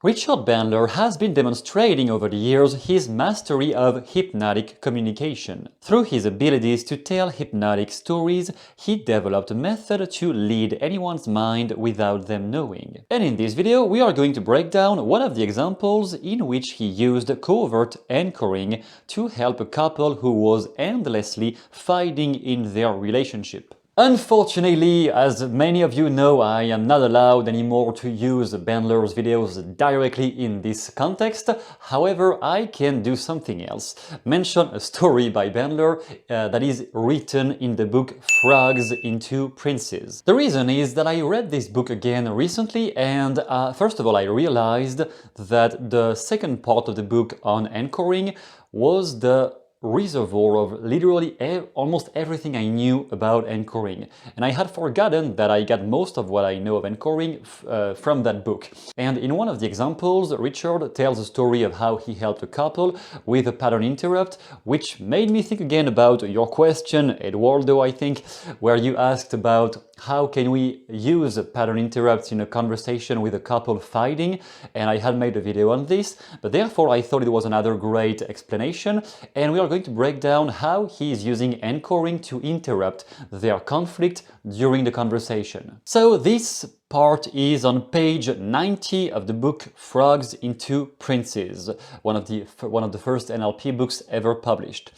Richard Bandler has been demonstrating over the years his mastery of hypnotic communication. Through his abilities to tell hypnotic stories, he developed a method to lead anyone's mind without them knowing. And in this video, we are going to break down one of the examples in which he used covert anchoring to help a couple who was endlessly fighting in their relationship. Unfortunately, as many of you know, I am not allowed anymore to use Bandler's videos directly in this context. However, I can do something else. Mention a story by Bandler that is written in the book Frogs into Princes. The reason is that I read this book again recently, and first of all I realized that the second part of the book on anchoring was the reservoir of literally almost everything I knew about anchoring. And I had forgotten that I got most of what I know of anchoring from that book. And in one of the examples, Richard tells a story of how he helped a couple with a pattern interrupt, which made me think again about your question, Eduardo, I think, where you asked about how can we use pattern interrupts in a conversation with a couple fighting, and I had made a video on this, but therefore I thought it was another great explanation, and we are going to break down how he is using anchoring to interrupt their conflict during the conversation. So this part is on page 90 of the book Frogs into Princes, one of the first NLP books ever published.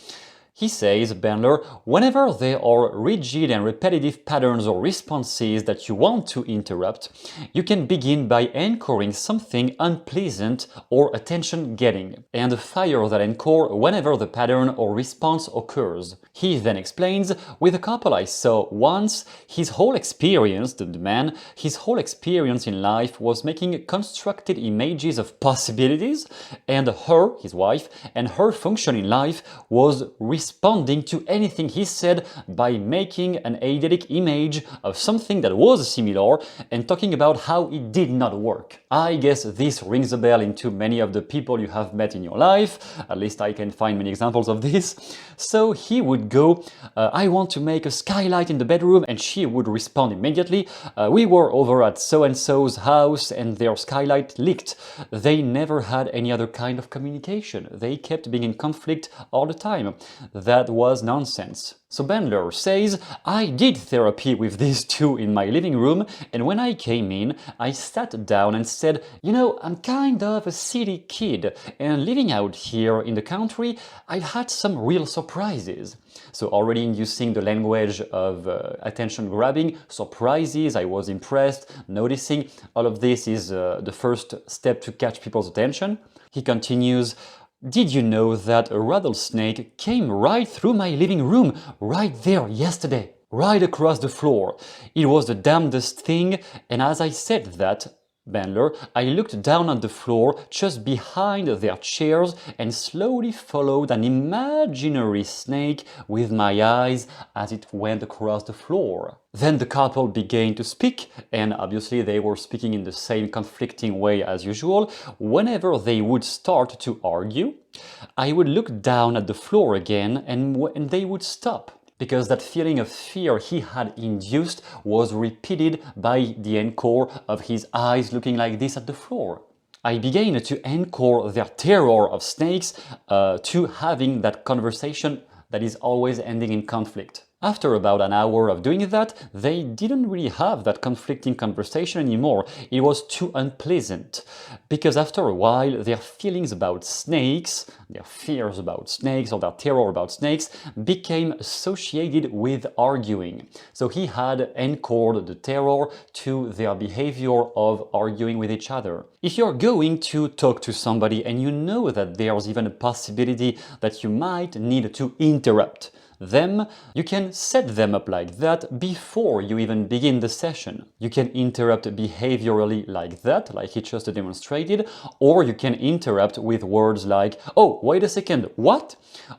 He says, Bandler, whenever there are rigid and repetitive patterns or responses that you want to interrupt, you can begin by anchoring something unpleasant or attention-getting, and fire that anchor whenever the pattern or response occurs. He then explains, with a couple I saw once, his whole experience, the man, his whole experience in life was making constructed images of possibilities, and her, his wife, and her function in life was responding to anything he said by making an eidetic image of something that was similar and talking about how it did not work. I guess this rings a bell into many of the people you have met in your life, at least I can find many examples of this. So he would go, I want to make a skylight in the bedroom, and she would respond immediately, we were over at so-and-so's house and their skylight leaked. They never had any other kind of communication. They kept being in conflict all the time. That was nonsense. So Bandler says, I did therapy with these two in my living room, and when I came in, I sat down and said, you know, I'm kind of a city kid, and living out here in the country, I'd had some real surprises. So already using the language of attention grabbing, surprises, I was impressed, noticing, all of this is the first step to catch people's attention. He continues, did you know that a rattlesnake came right through my living room, right there yesterday, right across the floor? It was the damnedest thing, and as I said that, Bandler, I looked down on the floor just behind their chairs and slowly followed an imaginary snake with my eyes as it went across the floor. Then the couple began to speak, and obviously they were speaking in the same conflicting way as usual. Whenever they would start to argue, I would look down at the floor again and they would stop, because that feeling of fear he had induced was repeated by the encore of his eyes looking like this at the floor. I began to encore their terror of snakes to having that conversation that is always ending in conflict. After about an hour of doing that, they didn't really have that conflicting conversation anymore. It was too unpleasant. Because after a while, their feelings about snakes, their fears about snakes or their terror about snakes became associated with arguing. So he had encored the terror to their behavior of arguing with each other. If you're going to talk to somebody and you know that there's even a possibility that you might need to interrupt them, you can set them up like that before you even begin the session. You can interrupt behaviorally like that, like he just demonstrated, or you can interrupt with words like, oh, wait a second, what?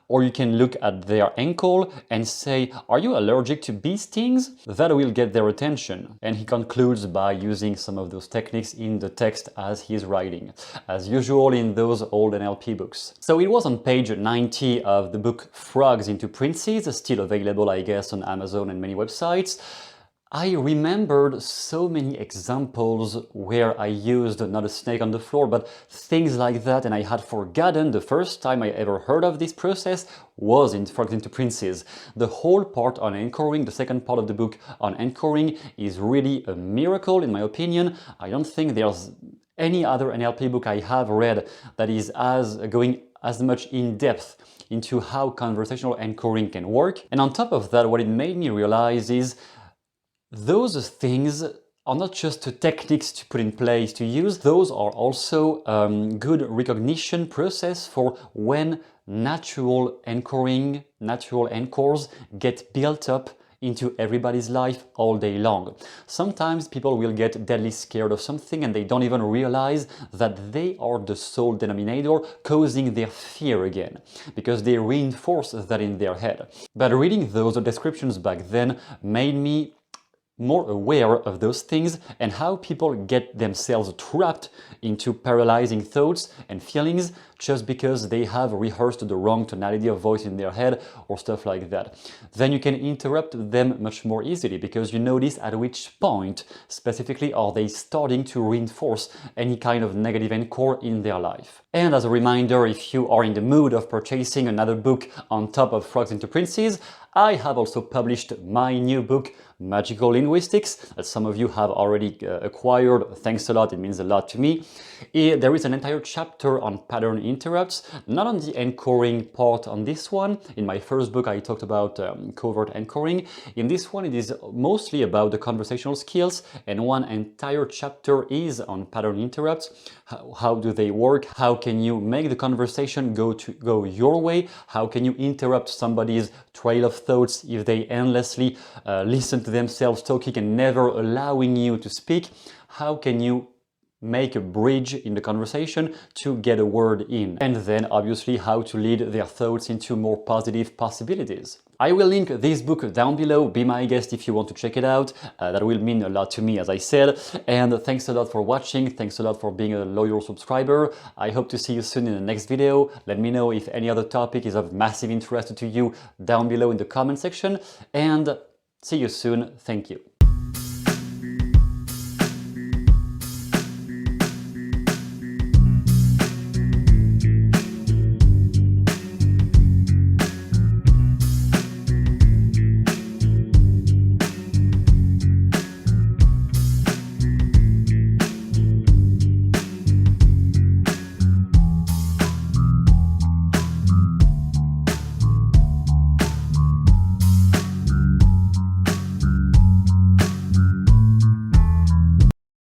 Or you can look at their ankle and say, are you allergic to bee stings? That will get their attention. And he concludes by using some of those techniques in the text as he's writing, as usual in those old NLP books. So it was on page 90 of the book Frogs into Princes, still available, I guess, on Amazon and many websites. I remembered so many examples where I used not a snake on the floor, but things like that, and I had forgotten the first time I ever heard of this process was in Frogs into Princes. The whole part on anchoring, the second part of the book on anchoring, is really a miracle in my opinion. I don't think there's any other NLP book I have read that is going as much in depth into how conversational anchoring can work. And on top of that, what it made me realize is those things are not just techniques to put in place to use, those are also good recognition process for when natural anchoring, natural anchors get built up into everybody's life all day long. Sometimes people will get deadly scared of something and they don't even realize that they are the sole denominator causing their fear again, because they reinforce that in their head. But reading those descriptions back then made me more aware of those things and how people get themselves trapped into paralyzing thoughts and feelings just because they have rehearsed the wrong tonality of voice in their head or stuff like that. Then you can interrupt them much more easily because you notice at which point specifically are they starting to reinforce any kind of negative anchor in their life. And as a reminder, if you are in the mood of purchasing another book on top of Frogs into Princes, I have also published my new book, Magical Linguistics, that some of you have already acquired. Thanks a lot, it means a lot to me. There is an entire chapter on pattern interrupts, not on the anchoring part on this one. In my first book I talked about covert anchoring. In this one it is mostly about the conversational skills, and one entire chapter is on pattern interrupts. How do they work? How can you make the conversation go your way? How can you interrupt somebody's trail of thoughts if they endlessly listen to themselves talking and never allowing you to speak? How can you make a bridge in the conversation to get a word in? And then obviously how to lead their thoughts into more positive possibilities. I will link this book down below. Be my guest if you want to check it out. That will mean a lot to me, as I said. And thanks a lot for watching. Thanks a lot for being a loyal subscriber. I hope to see you soon in the next video. Let me know if any other topic is of massive interest to you down below in the comment section. And see you soon. Thank you.